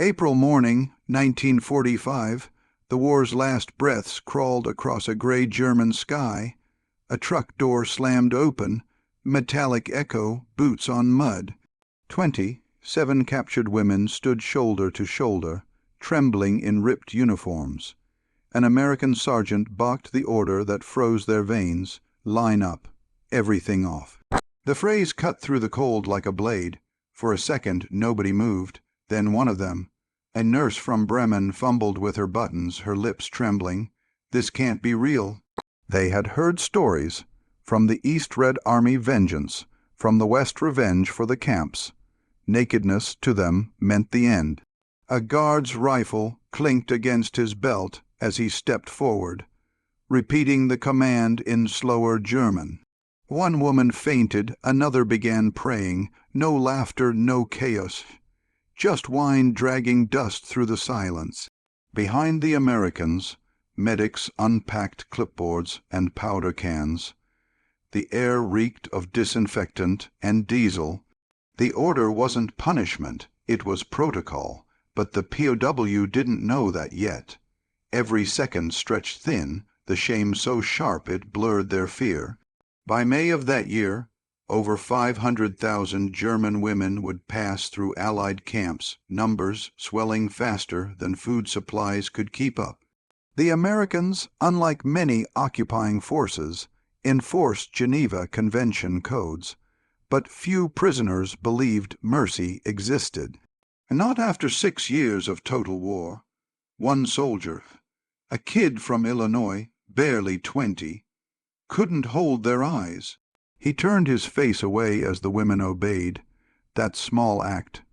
April morning, 1945, the war's last breaths crawled across a gray German sky. A truck door slammed open, metallic echo, boots on mud. 7 captured women stood shoulder to shoulder, trembling in ripped uniforms. An American sergeant barked the order that froze their veins: line up, everything off. The phrase cut through the cold like a blade. For a second nobody moved. Then one of them, a nurse from Bremen, fumbled with her buttons, her lips trembling. This can't be real. They had heard stories. From the East, Red Army vengeance, from the West, revenge for the camps. Nakedness to them meant the end. A guard's rifle clinked against his belt as he stepped forward, repeating the command in slower German. One woman fainted, another began praying. No laughter, no chaos. Just wine dragging dust through the silence. Behind the Americans, medics unpacked clipboards and powder cans. The air reeked of disinfectant and diesel. The order wasn't punishment, it was protocol, but the POW didn't know that yet. Every second stretched thin, the shame so sharp it blurred their fear. By May of that year, over 500,000 German women would pass through Allied camps, numbers swelling faster than food supplies could keep up. The Americans, unlike many occupying forces, enforced Geneva Convention codes, but few prisoners believed mercy existed. Not after 6 years of total war. One soldier, a kid from Illinois, barely 20, couldn't hold their eyes. He turned his face away as the women obeyed. That small act,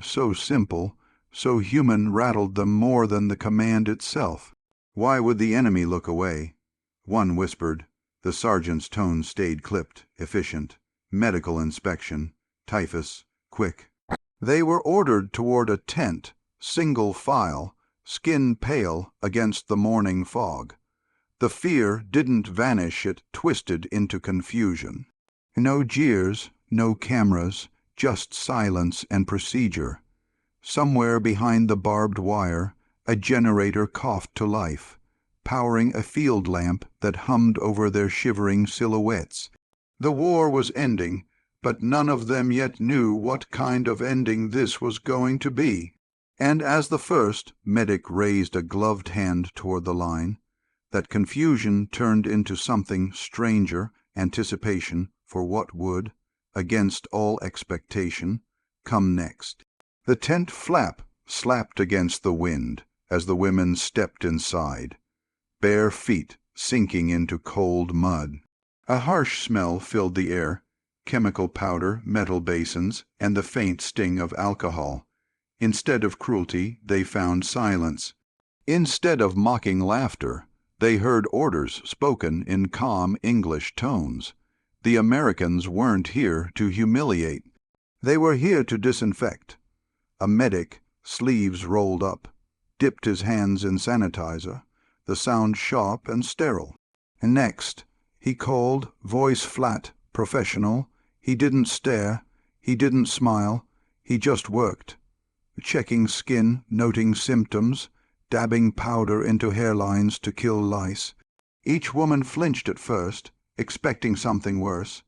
so simple, so human, rattled them more than the command itself. Why would the enemy look away? One whispered. The sergeant's tone stayed clipped, efficient. Medical inspection. Typhus. Quick. They were ordered toward a tent, single file, skin pale against the morning fog. The fear didn't vanish, it twisted into confusion. No jeers, no cameras, just silence and procedure. Somewhere behind the barbed wire, a generator coughed to life, powering a field lamp that hummed over their shivering silhouettes. The war was ending, but none of them yet knew what kind of ending this was going to be. And as the first medic raised a gloved hand toward the line, that confusion turned into something stranger, anticipation for what would, against all expectation, come next. The tent flap slapped against the wind as the women stepped inside, bare feet sinking into cold mud. A harsh smell filled the air, chemical powder, metal basins, and the faint sting of alcohol. Instead of cruelty, they found silence. Instead of mocking laughter, they heard orders spoken in calm English tones. The Americans weren't here to humiliate. They were here to disinfect. A medic, sleeves rolled up, dipped his hands in sanitizer, the sound sharp and sterile. And next, he called, voice flat, professional. He didn't stare, he didn't smile, he just worked. Checking skin, noting symptoms, dabbing powder into hairlines to kill lice. Each woman flinched at first, expecting something worse,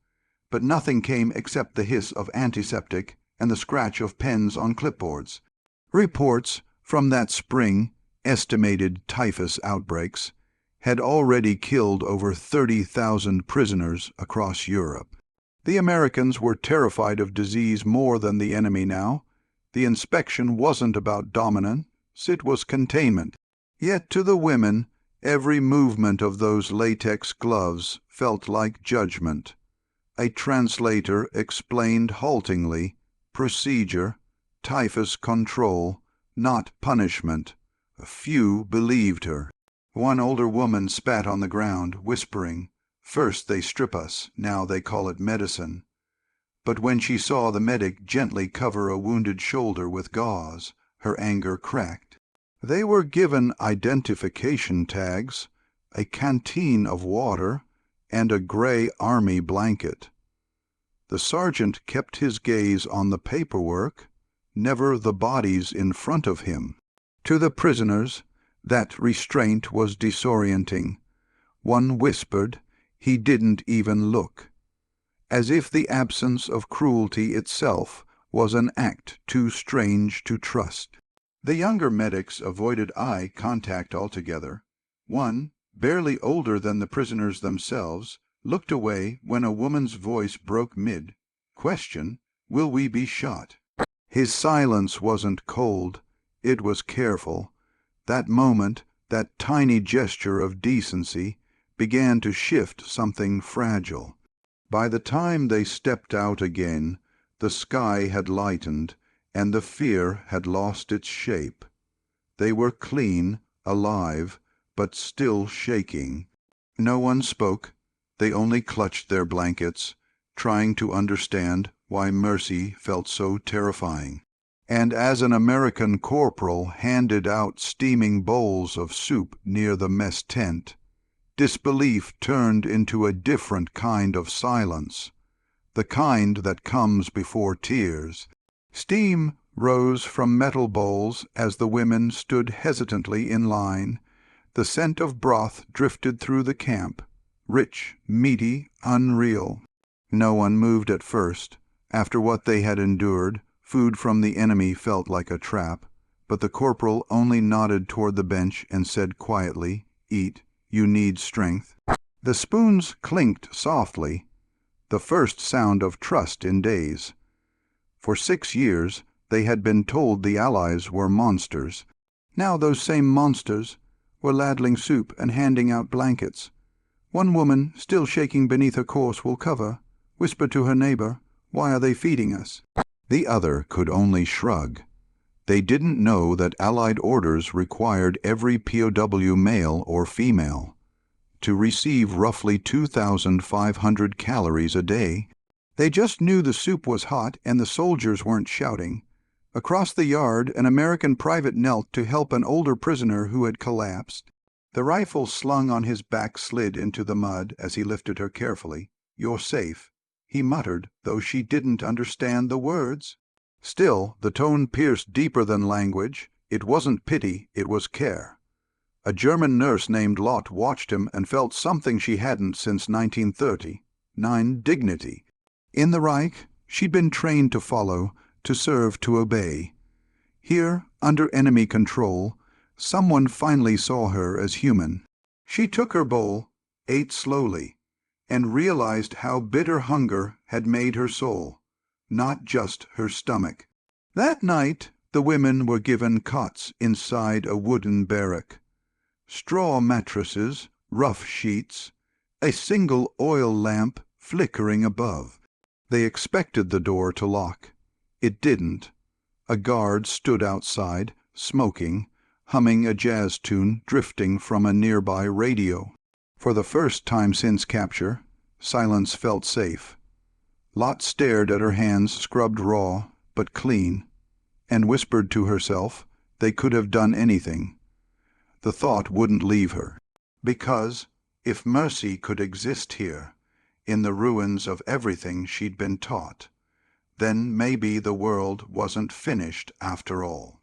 but nothing came except the hiss of antiseptic and the scratch of pens on clipboards. Reports from that spring, estimated typhus outbreaks, had already killed over 30,000 prisoners across Europe. The Americans were terrified of disease more than the enemy now. The inspection wasn't about dominance, it was containment. Yet to the women, every movement of those latex gloves felt like judgment. A translator explained haltingly, procedure, typhus control, not punishment. A few believed her. One older woman spat on the ground, whispering, "First they strip us, now they call it medicine." But when she saw the medic gently cover a wounded shoulder with gauze, her anger cracked. They were given identification tags, a canteen of water, and a gray army blanket. The sergeant kept his gaze on the paperwork, never the bodies in front of him. To the prisoners, that restraint was disorienting. One whispered, "He didn't even look," as if the absence of cruelty itself was an act too strange to trust. The younger medics avoided eye contact altogether. One, barely older than the prisoners themselves, looked away when a woman's voice broke mid-question, "Will we be shot?" His silence wasn't cold, it was careful. That moment, that tiny gesture of decency, began to shift something fragile. By the time they stepped out again, the sky had lightened, and the fear had lost its shape. They were clean, alive, but still shaking. No one spoke. They only clutched their blankets, trying to understand why mercy felt so terrifying. And as an American corporal handed out steaming bowls of soup near the mess tent, disbelief turned into a different kind of silence, the kind that comes before tears. Steam rose from metal bowls as the women stood hesitantly in line. The scent of broth drifted through the camp, rich, meaty, unreal. No one moved at first. After what they had endured, food from the enemy felt like a trap, but the corporal only nodded toward the bench and said quietly, "Eat, you need strength." The spoons clinked softly, the first sound of trust in days. For 6 years they had been told the Allies were monsters. Now those same monsters were ladling soup and handing out blankets. One woman, still shaking beneath a coarse wool cover, whispered to her neighbor, "Why are they feeding us?" The other could only shrug. They didn't know that Allied orders required every POW, male or female, to receive roughly 2,500 calories a day. They just knew the soup was hot and the soldiers weren't shouting. Across the yard, an American private knelt to help an older prisoner who had collapsed. The rifle slung on his back slid into the mud as he lifted her carefully. "You're safe," he muttered, though she didn't understand the words. Still, the tone pierced deeper than language. It wasn't pity, it was care. A German nurse named Lot watched him and felt something she hadn't since 1930. Dignity. In the Reich, she'd been trained to follow, to serve, to obey. Here, under enemy control, someone finally saw her as human. She took her bowl, ate slowly, and realized how bitter hunger had made her soul, not just her stomach. That night, the women were given cots inside a wooden barrack. Straw mattresses, rough sheets, a single oil lamp flickering above. They expected the door to lock. It didn't. A guard stood outside, smoking, humming a jazz tune drifting from a nearby radio. For the first time since capture, silence felt safe. Lot stared at her hands scrubbed raw, but clean, and whispered to herself they could have done anything. The thought wouldn't leave her. Because, if mercy could exist here, in the ruins of everything she'd been taught, then maybe the world wasn't finished after all.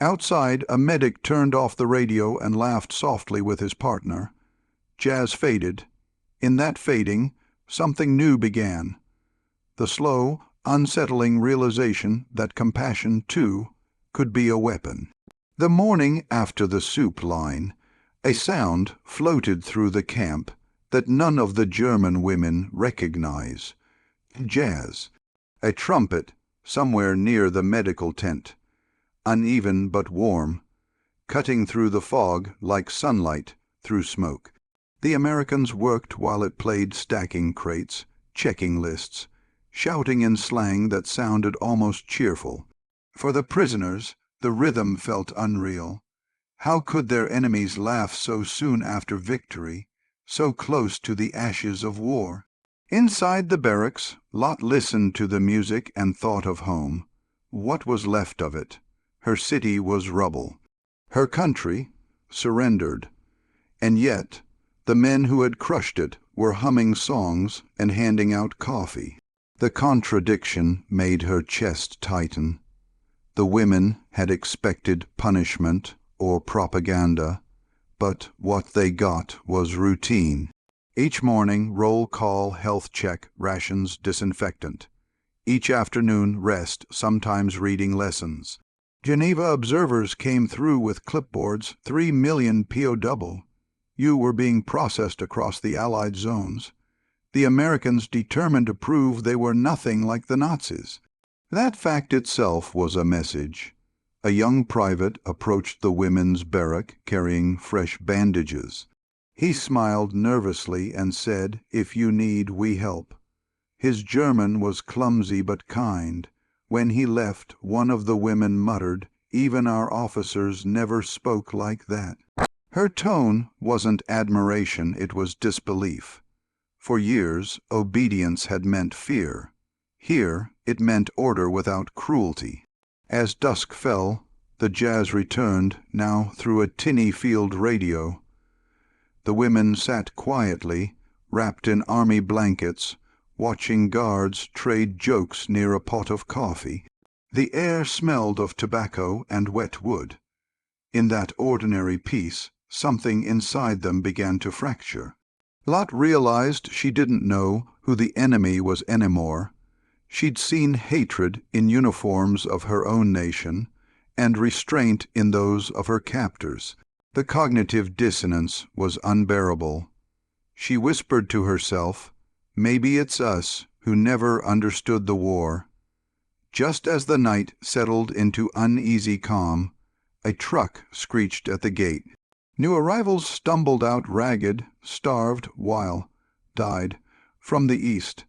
Outside, a medic turned off the radio and laughed softly with his partner. Jazz faded. In that fading, something new began. The slow, unsettling realization that compassion, too, could be a weapon. The morning after the soup line, a sound floated through the camp that none of the German women recognize. Jazz. A trumpet somewhere near the medical tent, uneven but warm, cutting through the fog like sunlight through smoke. The Americans worked while it played, stacking crates, checking lists, shouting in slang that sounded almost cheerful. For the prisoners, the rhythm felt unreal. How could their enemies laugh so soon after victory, so close to the ashes of war? Inside the barracks, Lot listened to the music and thought of home. What was left of it? Her city was rubble. Her country surrendered. And yet, the men who had crushed it were humming songs and handing out coffee. The contradiction made her chest tighten. The women had expected punishment or propaganda, but what they got was routine. Each morning, roll call, health check, rations, disinfectant. Each afternoon, rest, sometimes reading lessons. Geneva observers came through with clipboards, 3 million POW. You were being processed across the Allied zones. The Americans determined to prove they were nothing like the Nazis. That fact itself was a message. A young private approached the women's barrack carrying fresh bandages. He smiled nervously and said, "If you need, we help." His German was clumsy but kind. When he left, one of the women muttered, "Even our officers never spoke like that." Her tone wasn't admiration, it was disbelief. For years, obedience had meant fear. Here, it meant order without cruelty. As dusk fell, the jazz returned, now through a tinny field radio. The women sat quietly, wrapped in army blankets, watching guards trade jokes near a pot of coffee. The air smelled of tobacco and wet wood. In that ordinary peace, something inside them began to fracture. Lot realized she didn't know who the enemy was anymore. She'd seen hatred in uniforms of her own nation and restraint in those of her captors. The cognitive dissonance was unbearable. She whispered to herself, "Maybe it's us who never understood the war." Just as the night settled into uneasy calm, a truck screeched at the gate. New arrivals stumbled out ragged, starved, died, from the east.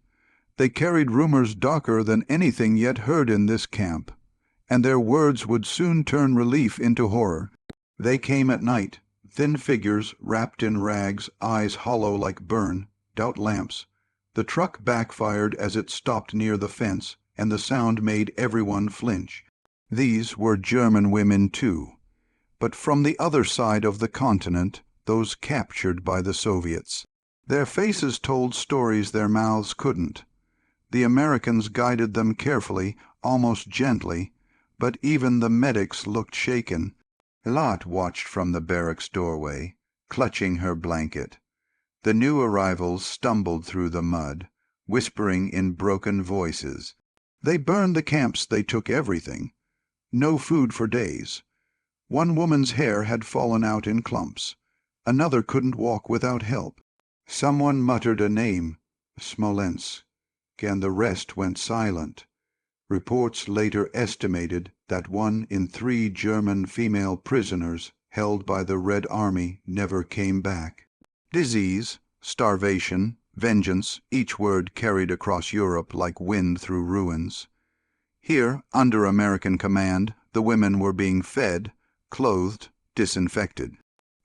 They carried rumors darker than anything yet heard in this camp, and their words would soon turn relief into horror. They came at night, thin figures wrapped in rags, eyes hollow like doubt lamps. The truck backfired as it stopped near the fence, and the sound made everyone flinch. These were German women too, but from the other side of the continent, those captured by the Soviets. Their faces told stories their mouths couldn't. The Americans guided them carefully, almost gently, but even the medics looked shaken. Lot watched from the barracks doorway, clutching her blanket. The new arrivals stumbled through the mud, whispering in broken voices. They burned the camps, they took everything. No food for days. One woman's hair had fallen out in clumps. Another couldn't walk without help. Someone muttered a name, Smolensk, and the rest went silent. Reports later estimated that 1 in 3 German female prisoners held by the Red Army never came back. Disease, starvation, vengeance, each word carried across Europe like wind through ruins. Here, under American command, the women were being fed, clothed, disinfected.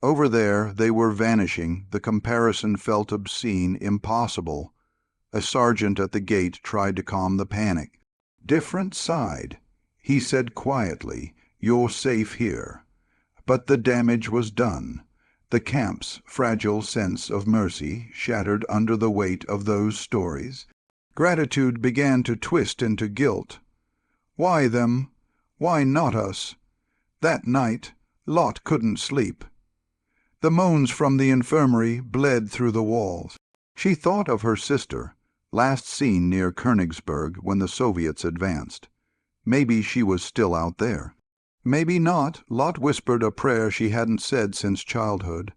Over there they were vanishing. The comparison felt obscene, impossible. A sergeant at the gate tried to calm the panic. "Different side," he said quietly, "you're safe here." But the damage was done. The camp's fragile sense of mercy shattered under the weight of those stories. Gratitude began to twist into guilt. Why them? Why not us? That night, Lot couldn't sleep. The moans from the infirmary bled through the walls. She thought of her sister, last seen near Königsberg when the Soviets advanced. Maybe she was still out there. Maybe not. Lot whispered a prayer she hadn't said since childhood.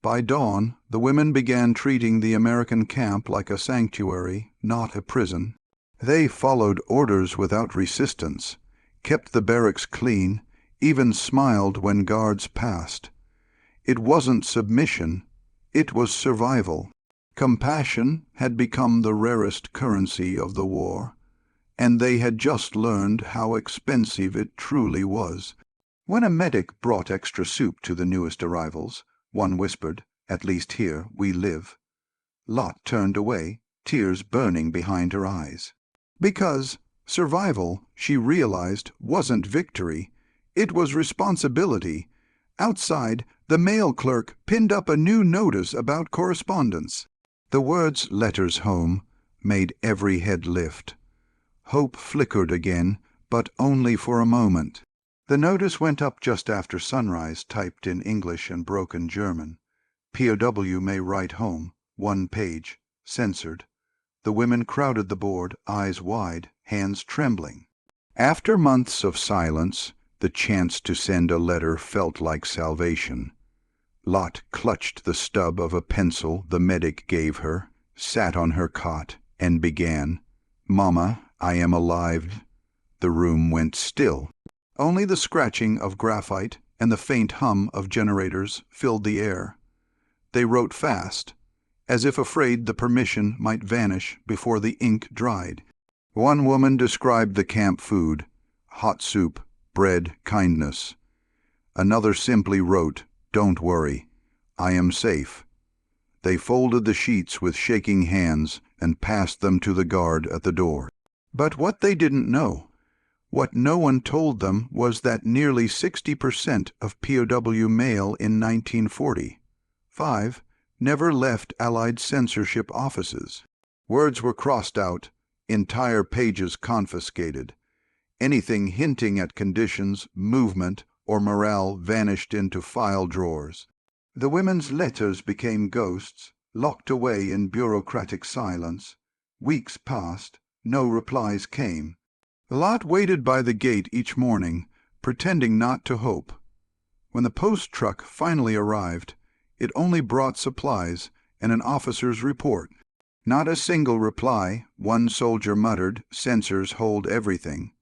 By dawn, the women began treating the American camp like a sanctuary, not a prison. They followed orders without resistance, kept the barracks clean, even smiled when guards passed. It wasn't submission, it was survival. Compassion had become the rarest currency of the war, and they had just learned how expensive it truly was. When a medic brought extra soup to the newest arrivals, one whispered, "At least here we live." Lot turned away, tears burning behind her eyes. Because survival, she realized, wasn't victory. It was responsibility. Outside, the mail clerk pinned up a new notice about correspondence. The words "letters home" made every head lift. Hope flickered again, but only for a moment. The notice went up just after sunrise, typed in English and broken German. POW may write home, 1 page, censored. The women crowded the board, eyes wide, hands trembling. After months of silence, the chance to send a letter felt like salvation. Lot clutched the stub of a pencil the medic gave her, sat on her cot, and began, "Mama, I am alive." The room went still. Only the scratching of graphite and the faint hum of generators filled the air. They wrote fast, as if afraid the permission might vanish before the ink dried. One woman described the camp food: hot soup, bread, kindness. Another simply wrote, "Don't worry, I am safe." They folded the sheets with shaking hands and passed them to the guard at the door. But what they didn't know, what no one told them, was that nearly 60% of POW male in 1945 never left Allied censorship offices. Words were crossed out, entire pages confiscated. Anything hinting at conditions, movement, or morale vanished into file drawers. The women's letters became ghosts, locked away in bureaucratic silence. Weeks passed, no replies came. Lot waited by the gate each morning, pretending not to hope. When the post truck finally arrived, it only brought supplies and an officer's report. Not a single reply. One soldier muttered, "Censors hold everything."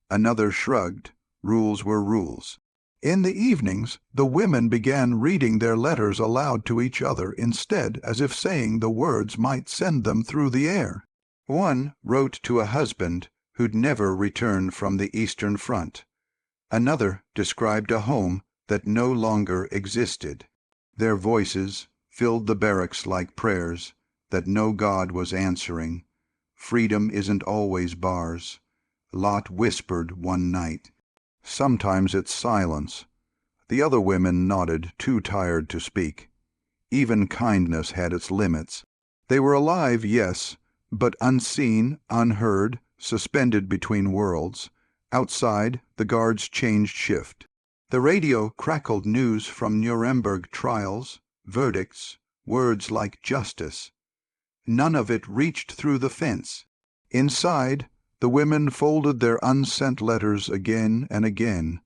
Another shrugged, "Rules were rules." In the evenings, the women began reading their letters aloud to each other instead, as if saying the words might send them through the air. One wrote to a husband who'd never returned from the Eastern Front. Another described a home that no longer existed. Their voices filled the barracks like prayers that no God was answering. "Freedom isn't always bars," Lot whispered one night. "Sometimes it's silence." The other women nodded, too tired to speak. Even kindness had its limits. They were alive, yes, but unseen, unheard, suspended between worlds. Outside, the guards changed shift. The radio crackled news from Nuremberg trials, verdicts, words like justice. None of it reached through the fence. Inside, the women folded their unsent letters again and again,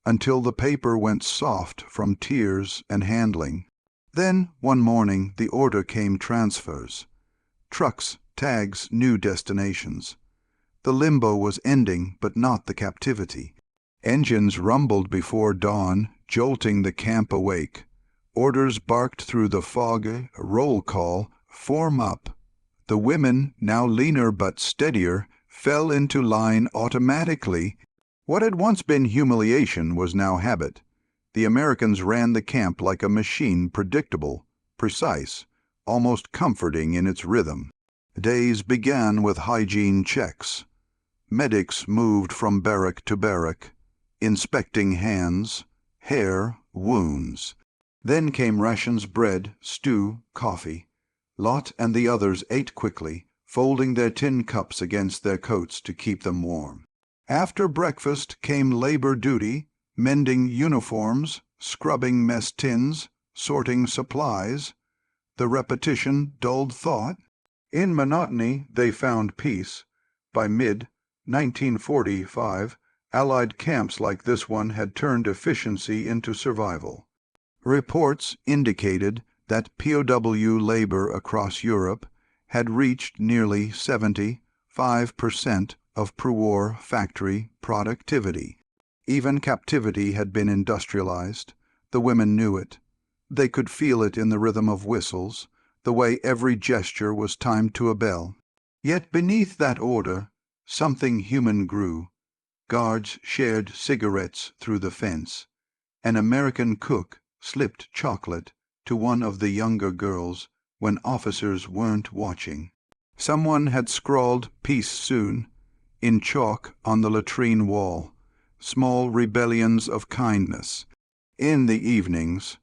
until the paper went soft from tears and handling. Then, one morning, the order came: transfers. Trucks, tags, new destinations. The limbo was ending, but not the captivity. Engines rumbled before dawn, jolting the camp awake. Orders barked through the fog: roll call, form up. The women, now leaner but steadier, fell into line automatically. What had once been humiliation was now habit. The Americans ran the camp like a machine, predictable, precise, almost comforting in its rhythm. Days began with hygiene checks. Medics moved from barrack to barrack, inspecting hands, hair, wounds. Then came rations: bread, stew, coffee. Lot and the others ate quickly, folding their tin cups against their coats to keep them warm. After breakfast came labor duty, mending uniforms, scrubbing mess tins, sorting supplies. The repetition dulled thought. In monotony they found peace. By mid-1945, Allied camps like this one had turned efficiency into survival. Reports indicated that POW labor across Europe had reached nearly 75% of pre-war factory productivity. Even captivity had been industrialized. The women knew it. They could feel it in the rhythm of whistles, the way every gesture was timed to a bell. Yet beneath that order, something human grew. Guards shared cigarettes through the fence. An American cook slipped chocolate to one of the younger girls when officers weren't watching. Someone had scrawled "Peace soon" in chalk on the latrine wall. Small rebellions of kindness. In the evenings,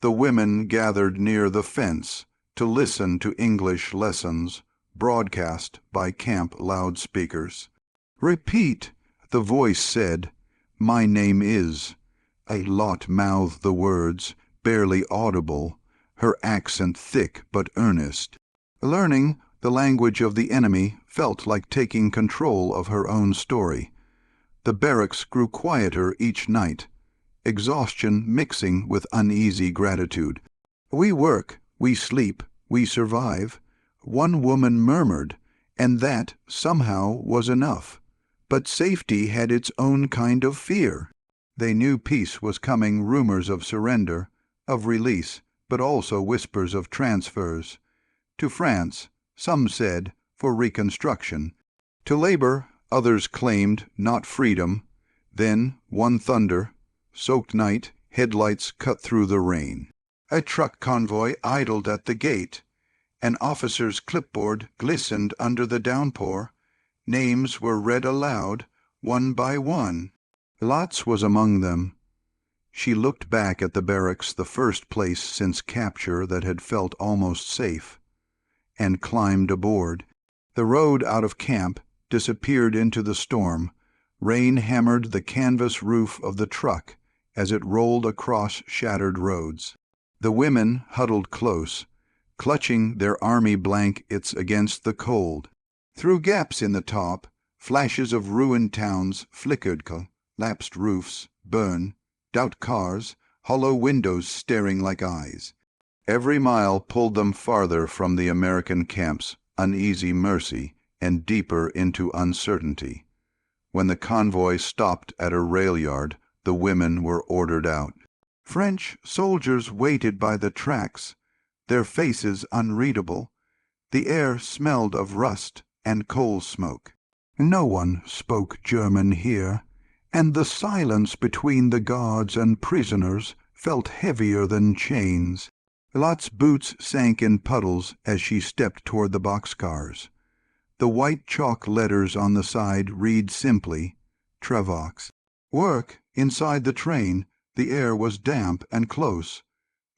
the women gathered near the fence to listen to English lessons broadcast by camp loudspeakers. "Repeat," The voice said, "My name is." A lot mouthed the words, barely audible, her accent thick but earnest. Learning the language of the enemy felt like taking control of her own story. The barracks grew quieter each night, exhaustion mixing with uneasy gratitude. "We work, we sleep, we survive," one woman murmured, and that somehow was enough. But safety had its own kind of fear. They knew peace was coming, rumors of surrender, of release, but also whispers of transfers. To France, some said, for reconstruction. To labor, others claimed not freedom. Then, one thunder, soaked night, headlights cut through the rain. A truck convoy idled at the gate. An officer's clipboard glistened under the downpour. Names were read aloud, one by one. Lot's was among them. She looked back at the barracks, the first place since capture that had felt almost safe, and climbed aboard. The road out of camp disappeared into the storm. Rain hammered the canvas roof of the truck as it rolled across shattered roads. The women huddled close, clutching their army blankets against the cold. Through gaps in the top, flashes of ruined towns flickered, lapsed roofs, burn, doubt cars, hollow windows staring like eyes. Every mile pulled them farther from the American camp's uneasy mercy and deeper into uncertainty. When the convoy stopped at a rail yard, the women were ordered out. French soldiers waited by the tracks, their faces unreadable. The air smelled of rust and coal smoke. No one spoke German here, and the silence between the guards and prisoners felt heavier than chains. Lot's boots sank in puddles as she stepped toward the boxcars. The white chalk letters on the side read simply, Travox. Work inside the train. The air was damp and close.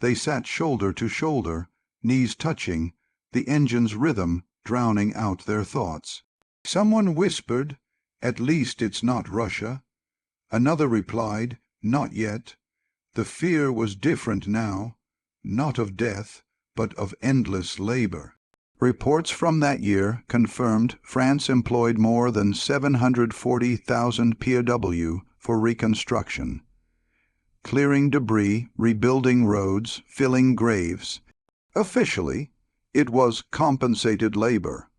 They sat shoulder to shoulder, knees touching, the engine's rhythm drowning out their thoughts. Someone whispered, "At least it's not Russia." Another replied, "Not yet." The fear was different now, not of death, but of endless labor. Reports from that year confirmed France employed more than 740,000 POW for reconstruction, clearing debris, rebuilding roads, filling graves. Officially, it was compensated labor.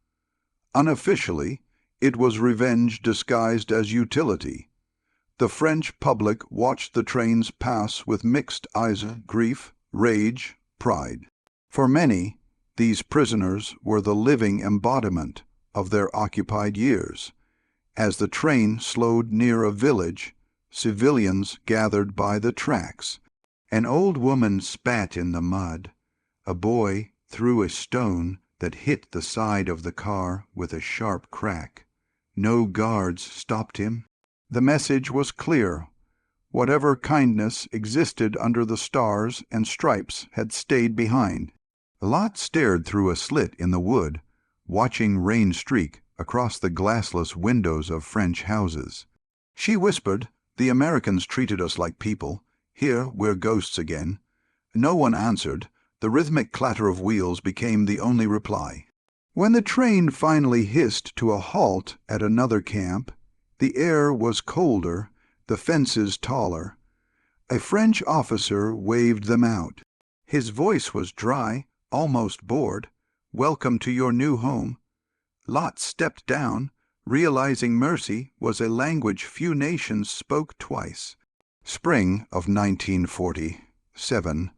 Unofficially, it was revenge disguised as utility. The French public watched the trains pass with mixed eyes of grief, rage, pride. For many, these prisoners were the living embodiment of their occupied years. As the train slowed near a village, civilians gathered by the tracks. An old woman spat in the mud. A boy threw a stone that hit the side of the car with a sharp crack. No guards stopped him. The message was clear. Whatever kindness existed under the stars and stripes had stayed behind. Lot stared through a slit in the wood, watching rain streak across the glassless windows of French houses. She whispered, "The Americans treated us like people. Here we're ghosts again." No one answered. The rhythmic clatter of wheels became the only reply. When the train finally hissed to a halt at another camp, the air was colder, the fences taller. A French officer waved them out. His voice was dry, almost bored. "Welcome to your new home." Lot stepped down, realizing mercy was a language few nations spoke twice. Spring of 1947.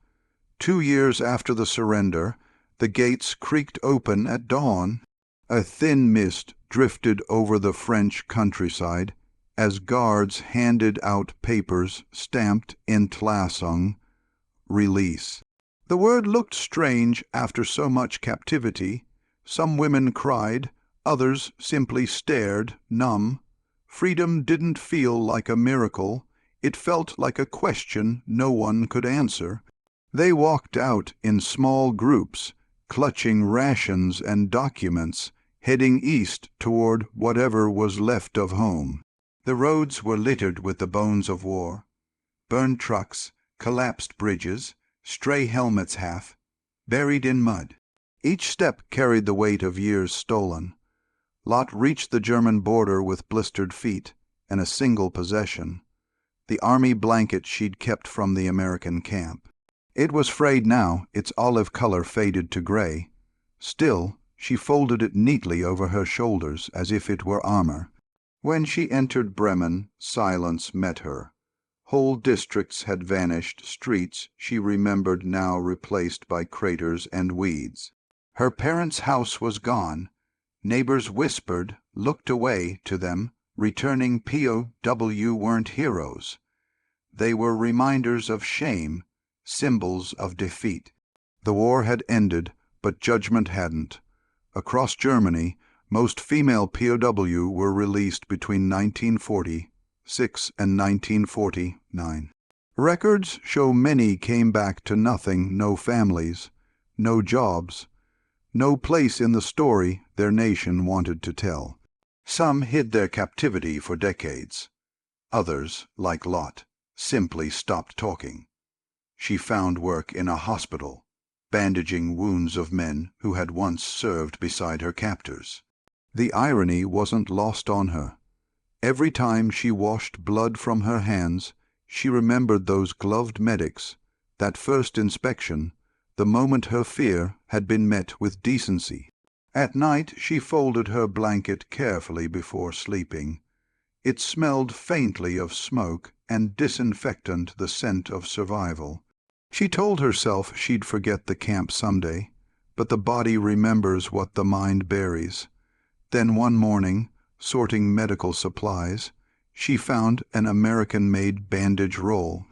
2 years after the surrender, the gates creaked open at dawn. A thin mist drifted over the French countryside as guards handed out papers stamped Entlassung, release. The word looked strange after so much captivity. Some women cried, others simply stared, numb. Freedom didn't feel like a miracle. It felt like a question no one could answer. They walked out in small groups, clutching rations and documents, heading east toward whatever was left of home. The roads were littered with the bones of war, burned trucks, collapsed bridges, stray helmets half, buried in mud. Each step carried the weight of years stolen. Lot reached the German border with blistered feet and a single possession, the army blanket she'd kept from the American camp. It was frayed now, its olive color faded to gray. Still, she folded it neatly over her shoulders as if it were armor. When she entered Bremen, silence met her. Whole districts had vanished, streets she remembered now replaced by craters and weeds. Her parents' house was gone. Neighbors whispered, looked away to them, returning POW weren't heroes. They were reminders of shame, symbols of defeat. The war had ended, but judgment hadn't. Across Germany, most female POW were released between 1946 and 1949. Records show many came back to nothing, no families, no jobs, no place in the story their nation wanted to tell. Some hid their captivity for decades. Others, like Lot, simply stopped talking. She found work in a hospital, bandaging wounds of men who had once served beside her captors. The irony wasn't lost on her. Every time she washed blood from her hands, she remembered those gloved medics, that first inspection, the moment her fear had been met with decency. At night she folded her blanket carefully before sleeping. It smelled faintly of smoke and disinfectant, the scent of survival. She told herself she'd forget the camp someday, but the body remembers what the mind buries. Then one morning, sorting medical supplies, she found an American-made bandage roll.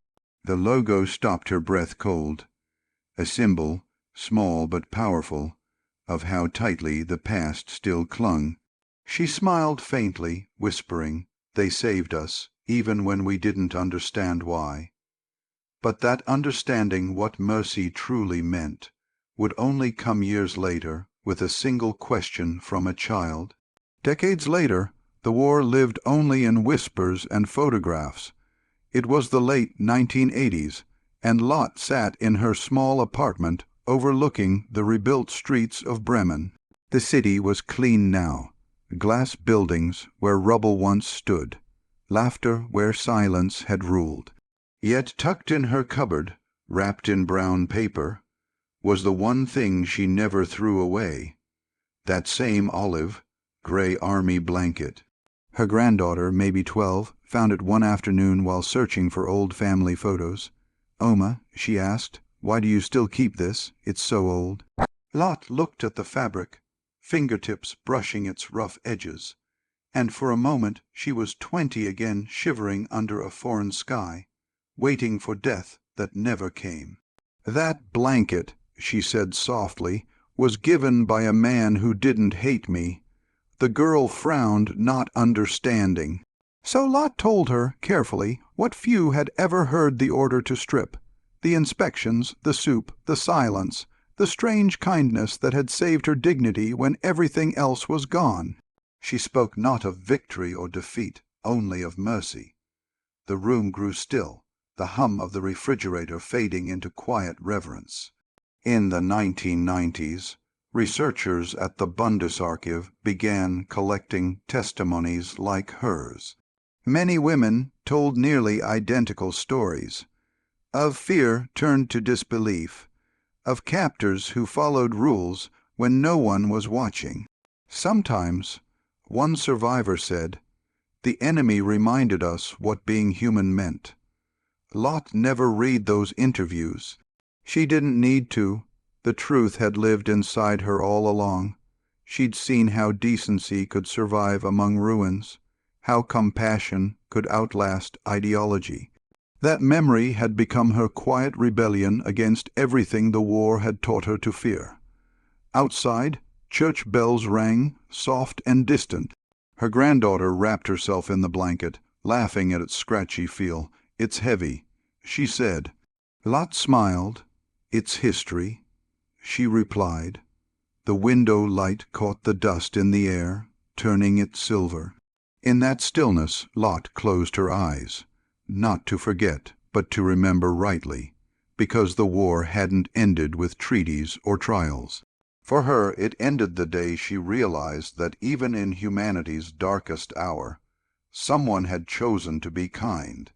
The logo stopped her breath cold, a symbol, small but powerful, of how tightly the past still clung. She smiled faintly, whispering, "They saved us, even when we didn't understand why." But that understanding what mercy truly meant would only come years later with a single question from a child. Decades later, the war lived only in whispers and photographs. It was the late 1980s, and Lot sat in her small apartment overlooking the rebuilt streets of Bremen. The city was clean now, glass buildings where rubble once stood, laughter where silence had ruled. Yet tucked in her cupboard, wrapped in brown paper, was the one thing she never threw away, that same olive, gray army blanket. Her granddaughter, maybe 12, found it one afternoon while searching for old family photos. "Oma," she asked, "why do you still keep this? It's so old." Lot looked at the fabric, fingertips brushing its rough edges, and for a moment she was 20 again, shivering under a foreign sky, waiting for death that never came. "That blanket," she said softly, "was given by a man who didn't hate me." The girl frowned, not understanding. So Lot told her, carefully, what few had ever heard the order to strip, the inspections, the soup, the silence, the strange kindness that had saved her dignity when everything else was gone. She spoke not of victory or defeat, only of mercy. The room grew still, the hum of the refrigerator fading into quiet reverence. In the 1990s, researchers at the Bundesarchiv began collecting testimonies like hers. Many women told nearly identical stories, of fear turned to disbelief, of captors who followed rules when no one was watching. Sometimes, one survivor said, "The enemy reminded us what being human meant." Lot never read those interviews. She didn't need to. The truth had lived inside her all along. She'd seen how decency could survive among ruins, how compassion could outlast ideology. That memory had become her quiet rebellion against everything the war had taught her to fear. Outside, church bells rang, soft and distant. Her granddaughter wrapped herself in the blanket, laughing at its scratchy feel. "It's heavy," she said. Lot smiled. "It's history," she replied. The window light caught the dust in the air, turning it silver. In that stillness Lot closed her eyes, not to forget, but to remember rightly, because the war hadn't ended with treaties or trials. For her it ended the day she realized that even in humanity's darkest hour, someone had chosen to be kind,